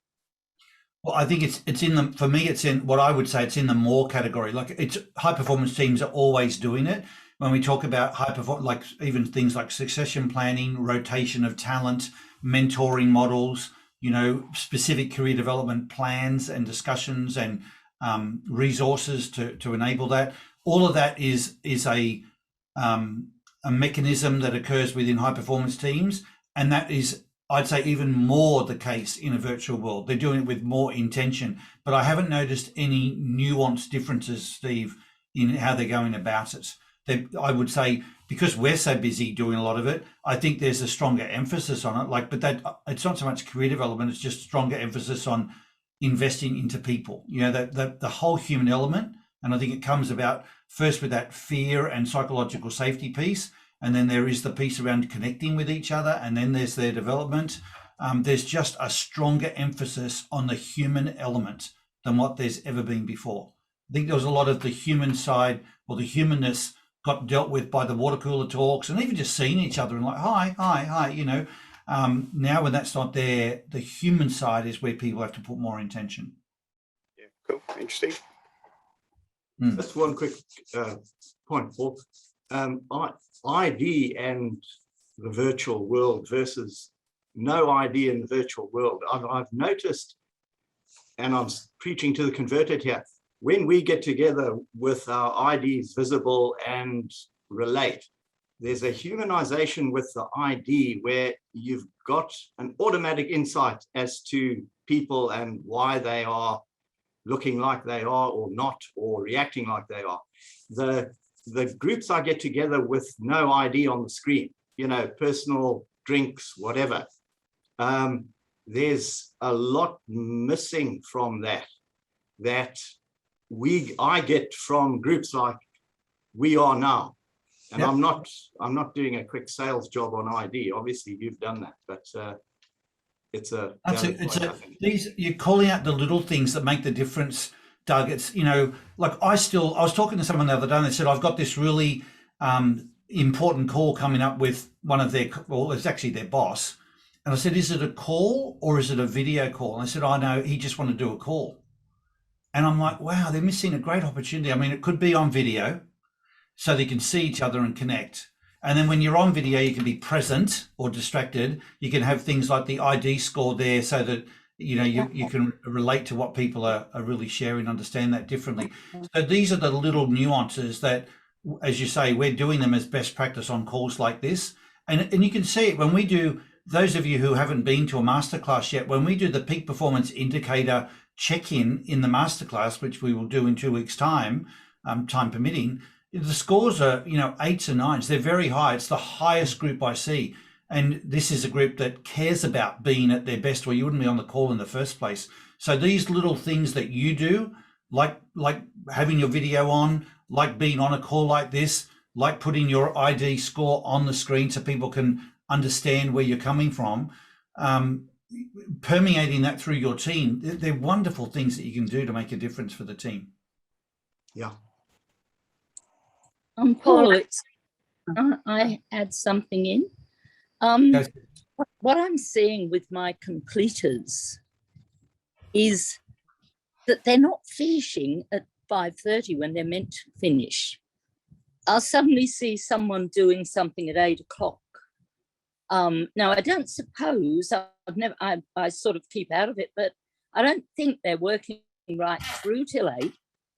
Well, I think it's in for me, it's in what I would say, it's in the more category. Like, it's high performance teams are always doing it. When we talk about high performance, like even things like succession planning, rotation of talent, mentoring models, specific career development plans and discussions and resources to enable that. All of that is a mechanism that occurs within high performance teams, and that is, I'd say, even more the case in a virtual world. They're doing it with more intention, but I haven't noticed any nuanced differences, Steve, in how they're going about it. I would say, because we're so busy doing a lot of it, I think there's a stronger emphasis on it. But that it's not so much career development; it's just stronger emphasis on investing into people. The whole human element, and I think it comes about first with that fear and psychological safety piece. And then there is the piece around connecting with each other, and then there's their development. There's just a stronger emphasis on the human element than what there's ever been before. I think there was a lot of the human side, or the humanness, got dealt with by the water cooler talks, and even just seeing each other and like, hi. Now when that's not there, the human side is where people have to put more intention. Yeah, cool, interesting. Just one quick point, Paul. ID and the virtual world versus no ID in the virtual world. I've noticed, and I'm preaching to the converted here, when we get together with our IDs visible and relate, there's a humanization with the ID where you've got an automatic insight as to people and why they are looking like they are or not, or reacting like they are. The groups I get together with no ID on the screen, you know, personal drinks, whatever. There's a lot missing from that I get from groups like we are now. And Yep. I'm not doing a quick sales job on ID. Obviously, you've done that, but it's a you're calling out the little things that make the difference, Doug. It's, you know, like I was talking to someone the other day and they said, I've got this really important call coming up with one of their, well, it's actually their boss. And I said, is it a call or is it a video call? And I said, I know, he just wanted to do a call. And I'm like, wow, they're missing a great opportunity. I mean, it could be on video so they can see each other and connect. And then when you're on video, you can be present or distracted. You can have things like the ID score there so that, you know, you can relate to what people are really sharing, understand that differently. So these are the little nuances that, as you say, we're doing them as best practice on calls like this. And you can see it when we do, those of you who haven't been to a masterclass yet, when we do the peak performance indicator check-in in the masterclass, which we will do in 2 weeks' time, time permitting, the scores are, you know, 8s and 9s. They're very high. It's the highest group I see. And this is a group that cares about being at their best, or you wouldn't be on the call in the first place. So these little things that you do, like having your video on, like being on a call like this, like putting your ID score on the screen so people can understand where you're coming from, permeating that through your team, they're wonderful things that you can do to make a difference for the team. Yeah. Paul, I add something in. What I'm seeing with my completers is that they're not finishing at 5:30 when they're meant to finish. I'll suddenly see someone doing something at 8 o'clock. Now, I don't suppose, I sort of keep out of it, but I don't think they're working right through till 8,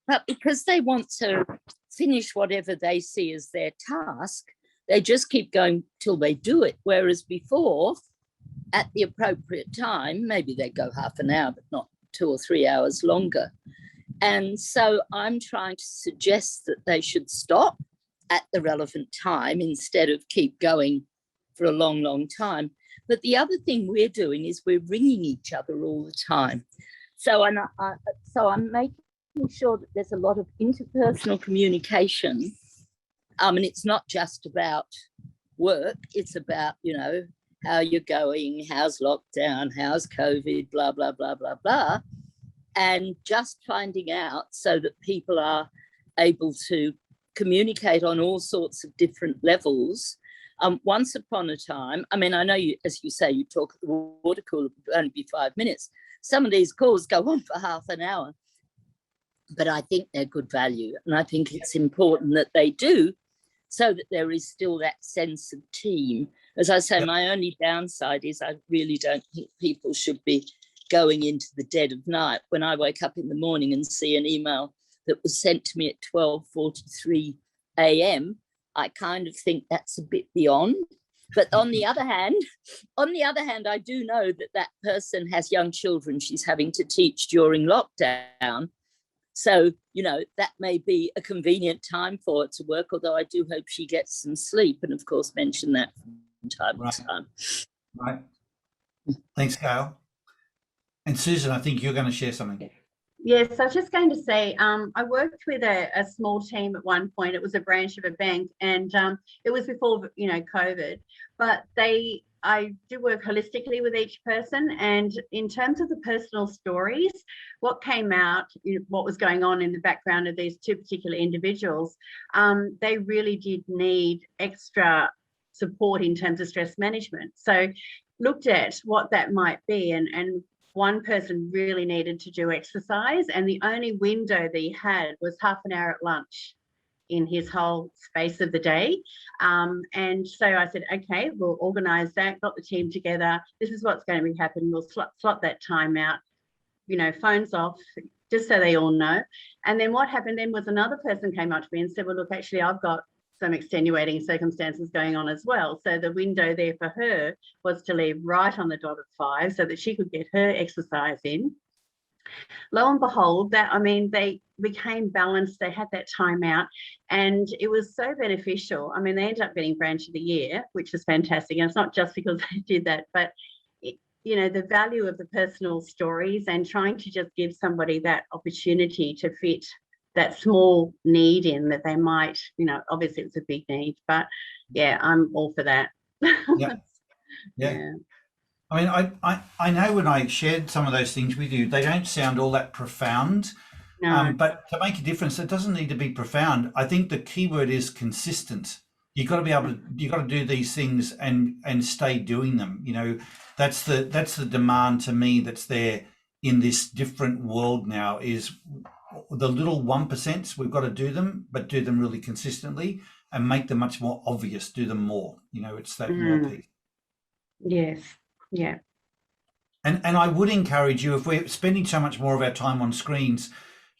but because they want to finish whatever they see as their task, they just keep going till they do it. Whereas before, at the appropriate time, maybe they go half an hour, but not 2 or 3 hours longer. And so I'm trying to suggest that they should stop at the relevant time instead of keep going for a long, long time. But the other thing we're doing is we're ringing each other all the time. So I'm making sure that there's a lot of interpersonal communication. And it's not just about work, it's about, you know, how you're going, how's lockdown, how's COVID, blah, blah, blah, blah, blah. And just finding out so that people are able to communicate on all sorts of different levels. Once upon a time, I mean, I know you, as you say, you talk at the water cooler, it would only be 5 minutes. Some of these calls go on for half an hour, but I think they're good value. And I think it's important that they do so that there is still that sense of team. As I say, my only downside is I really don't think people should be going into the dead of night. When I wake up in the morning and see an email that was sent to me at 12:43 a.m., I kind of think that's a bit beyond. But on the other hand, I do know that that person has young children she's having to teach during lockdown. So, you know, that may be a convenient time for her to work, although I do hope she gets some sleep. And of course, mention that from time to time. Right. Thanks, Gail. And Susan, I think you're going to share something. Yes, I was just going to say, I worked with a small team at one point. It was a branch of a bank, and it was before, you know, COVID. But I do work holistically with each person, and in terms of the personal stories, what came out, what was going on in the background of these two particular individuals, they really did need extra support in terms of stress management. So looked at what that might be, and one person really needed to do exercise, and the only window that he had was half an hour at lunch in his whole space of the day. And so I said, okay, we'll organise that, got the team together. This is what's going to be happening. We'll slot that time out, you know, phones off, just so they all know. And then what happened then was another person came up to me and said, well, look, actually, I've got some extenuating circumstances going on as well. So the window there for her was to leave right on the dot of 5 so that she could get her exercise in. Lo and behold, that, I mean, they became balanced. They had that time out, and it was so beneficial. I mean, they ended up getting branch of the year, which is fantastic. And it's not just because they did that, but you know, the value of the personal stories and trying to just give somebody that opportunity to fit that small need in that they might, you know, obviously it's a big need, but yeah, I'm all for that. Yeah. Yeah. I mean, I know when I shared some of those things with you, they don't sound all that profound. No. But to make a difference, it doesn't need to be profound. I think the key word is consistent. You've got to be able to, you've got to do these things and stay doing them. You know, that's the demand to me that's there in this different world now, is the little 1%, we've got to do them, but do them really consistently and make them much more obvious, do them more. You know, it's that more piece. Yes. Yeah. And I would encourage you, if we're spending so much more of our time on screens,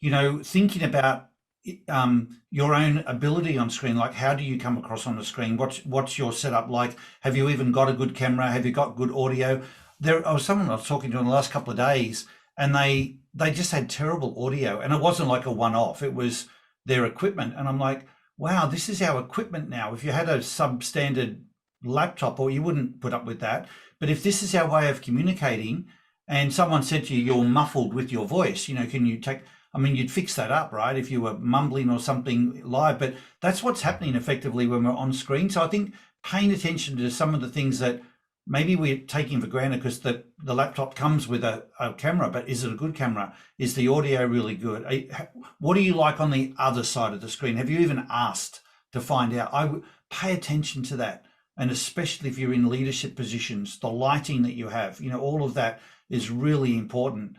you know, thinking about your own ability on screen, like how do you come across on the screen? What's your setup like? Have you even got a good camera? Have you got good audio? There was someone I was talking to in the last couple of days, and they just had terrible audio, and it wasn't like a one-off. It was their equipment, and I'm like, wow, this is our equipment now. If you had a substandard laptop, or you wouldn't put up with that. But if this is our way of communicating, and someone said to you, you're muffled with your voice, you know, can you take, I mean, you'd fix that up, right? If you were mumbling or something live, but that's what's happening effectively when we're on screen. So I think paying attention to some of the things that maybe we're taking for granted, because the laptop comes with a camera, but is it a good camera? Is the audio really good? What do you like on the other side of the screen? Have you even asked to find out? I would pay attention to that. And especially if you're in leadership positions, the lighting that you have, you know, all of that is really important,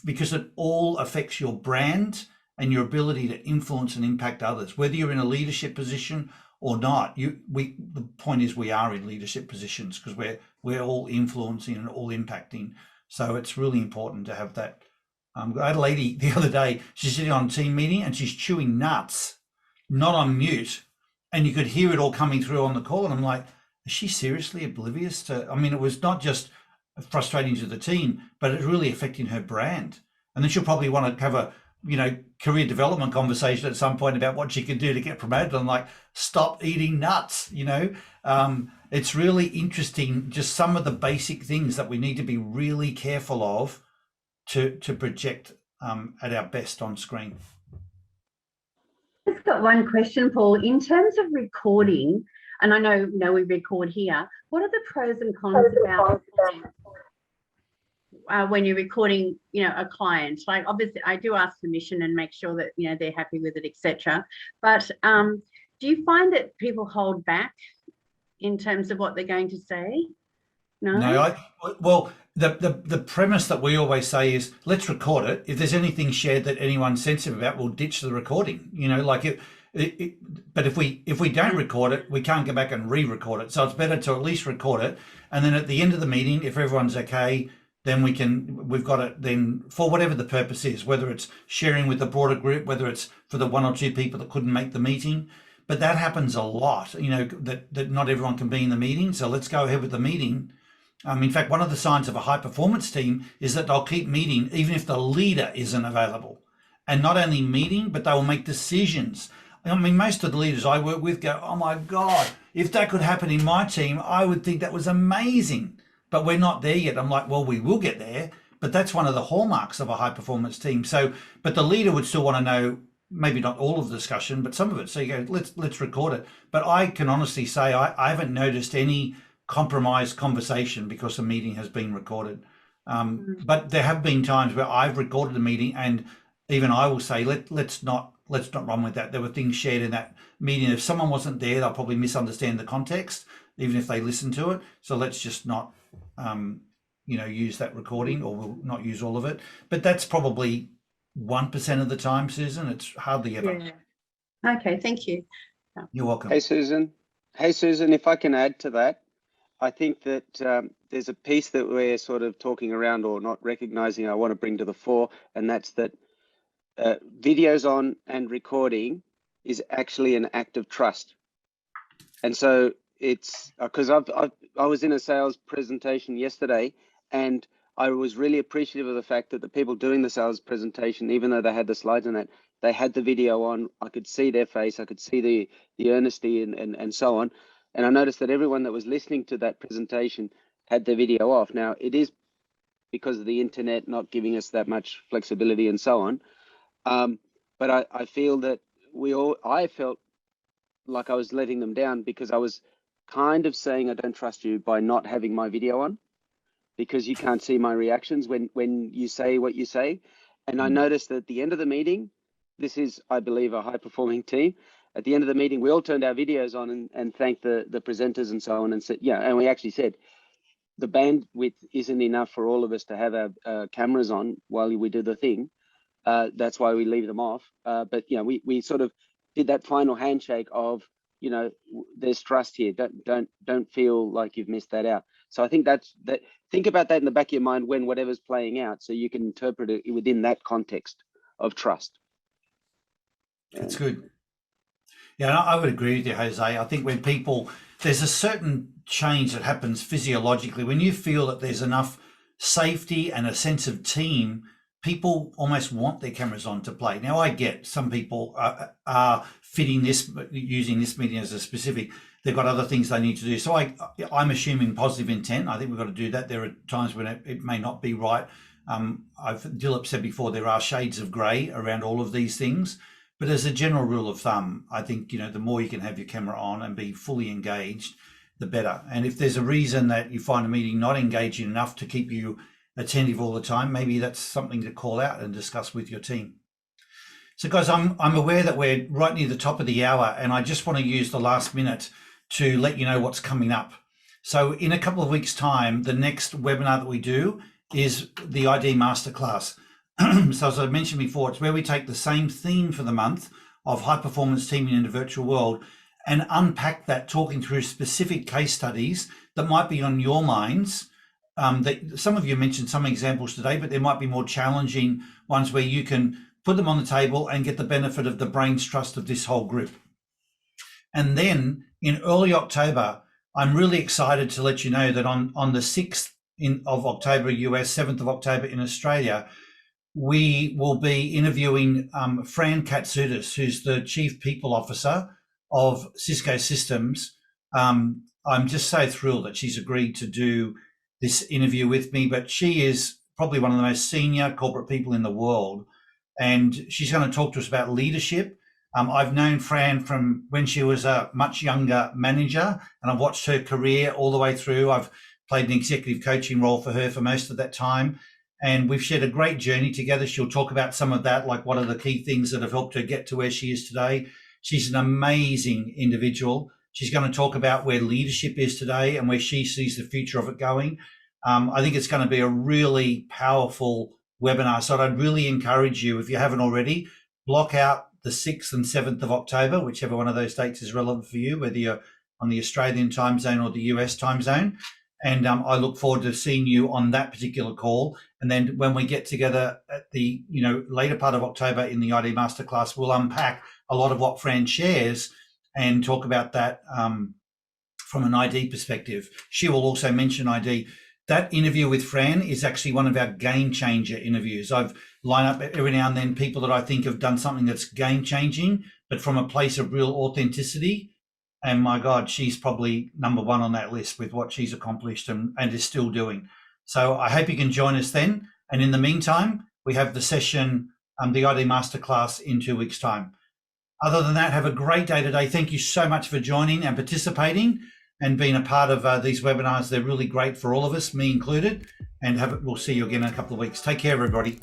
because it all affects your brand and your ability to influence and impact others, whether you're in a leadership position or not. The point is, we are in leadership positions because we're all influencing and all impacting. So it's really important to have that. I had a lady the other day, she's sitting on a team meeting and she's chewing nuts, not on mute. And you could hear it all coming through on the call. And I'm like, is she seriously oblivious to, I mean, it was not just frustrating to the team, but it's really affecting her brand. And then she'll probably want to have a, you know, career development conversation at some point about what she can do to get promoted. I'm like, stop eating nuts, you know. It's really interesting, just some of the basic things that we need to be really careful of to project at our best on screen. I've got one question, Paul. In terms of recording, and I know we record here, what are the pros and cons about when you're recording, you know, a client? Like, obviously I do ask permission and make sure that, you know, they're happy with it, etc. But do you find that people hold back in terms of what they're going to say? No. Well, the premise that we always say is, let's record it. If there's anything shared that anyone's sensitive about, we'll ditch the recording. You know, like but if we don't record it, we can't go back and re-record it. So it's better to at least record it, and then at the end of the meeting, if everyone's okay, then we've got it then for whatever the purpose is, whether it's sharing with the broader group, whether it's for the 1 or 2 people that couldn't make the meeting. But that happens a lot, you know, that not everyone can be in the meeting. So let's go ahead with the meeting. In fact, one of the signs of a high performance team is that they'll keep meeting even if the leader isn't available. And not only meeting, but they will make decisions. I mean, most of the leaders I work with go, oh my God, if that could happen in my team, I would think that was amazing. But we're not there yet. I'm like, well, we will get there. But that's one of the hallmarks of a high performance team. So, but the leader would still want to know, maybe not all of the discussion, but some of it. So you go, let's record it. But I can honestly say I haven't noticed any compromised conversation because a meeting has been recorded. But there have been times where I've recorded a meeting, and even I will say, let's not run with that. There were things shared in that meeting. If someone wasn't there, they'll probably misunderstand the context, even if they listen to it. So let's just not, you know, use that recording, or we'll not use all of it. But that's probably 1% of the time, Susan. It's hardly ever. Yeah. Okay, thank you. You're welcome. Hey, Susan, if I can add to that, I think that there's a piece that we're sort of talking around or not recognizing I want to bring to the fore, and that's that videos on and recording is actually an act of trust. And so it's because I was in a sales presentation yesterday, and I was really appreciative of the fact that the people doing the sales presentation, even though they had the slides on it, they had the video on. I could see their face, I could see the earnesty and so on. And I noticed that everyone that was listening to that presentation had their video off. Now, it is because of the internet not giving us that much flexibility and so on. But I feel that I felt like I was letting them down because I was kind of saying I don't trust you by not having my video on, because you can't see my reactions when you say what you say. And I noticed that at the end of the meeting, this is, I believe, a high performing team. At the end of the meeting, we all turned our videos on and thanked the presenters and so on, and said, yeah, and we actually said, the bandwidth isn't enough for all of us to have our cameras on while we do the thing. That's why we leave them off. But we sort of did that final handshake of, there's trust here. Don't feel like you've missed that out. So I think that. Think about that in the back of your mind when whatever's playing out, so you can interpret it within that context of trust. That's good. Yeah, I would agree with you, Jose. I think when there's a certain change that happens physiologically when you feel that there's enough safety and a sense of team. People almost want their cameras on to play. Now, I get some people are fitting this, using this meeting as a specific. They've got other things they need to do. So I'm assuming positive intent. I think we've got to do that. There are times when it may not be right. Dilip said before, there are shades of grey around all of these things. But as a general rule of thumb, I think, the more you can have your camera on and be fully engaged, the better. And if there's a reason that you find a meeting not engaging enough to keep you attentive all the time, maybe that's something to call out and discuss with your team. So guys, I'm aware that we're right near the top of the hour, and I just want to use the last minute to let you know what's coming up. So in a couple of weeks' time, the next webinar that we do is the ID Masterclass. So as I mentioned before, it's where we take the same theme for the month of high performance teaming in a virtual world and unpack that, talking through specific case studies that might be on your minds. That some of you mentioned some examples today, but there might be more challenging ones where you can put them on the table and get the benefit of the brain's trust of this whole group. And then in early October, I'm really excited to let you know that on the 6th of October, US, 7th of October in Australia, we will be interviewing Fran Katsoudas, who's the Chief People Officer of Cisco Systems. I'm just so thrilled that she's agreed to do this interview with me, but she is probably one of the most senior corporate people in the world. And she's going to talk to us about leadership. I've known Fran from when she was a much younger manager, and I've watched her career all the way through. I've played an executive coaching role for her for most of that time. And we've shared a great journey together. She'll talk about some of that, like what are the key things that have helped her get to where she is today. She's an amazing individual. She's going to talk about where leadership is today and where she sees the future of it going. I think it's going to be a really powerful webinar. So I'd really encourage you, if you haven't already, block out the 6th and 7th of October, whichever one of those dates is relevant for you, whether you're on the Australian time zone or the US time zone. And I look forward to seeing you on that particular call. And then when we get together at the later part of October in the ID Masterclass, we'll unpack a lot of what Fran shares and talk about that from an ID perspective. She will also mention ID. That interview with Fran is actually one of our game changer interviews. I've lined up every now and then people that I think have done something that's game changing, but from a place of real authenticity. And my God, she's probably number one on that list with what she's accomplished and is still doing. So I hope you can join us then. And in the meantime, we have the session, the ID Masterclass in 2 weeks' time. Other than that, have a great day today. Thank you so much for joining and participating and being a part of these webinars. They're really great for all of us, me included. And we'll see you again in a couple of weeks. Take care, everybody.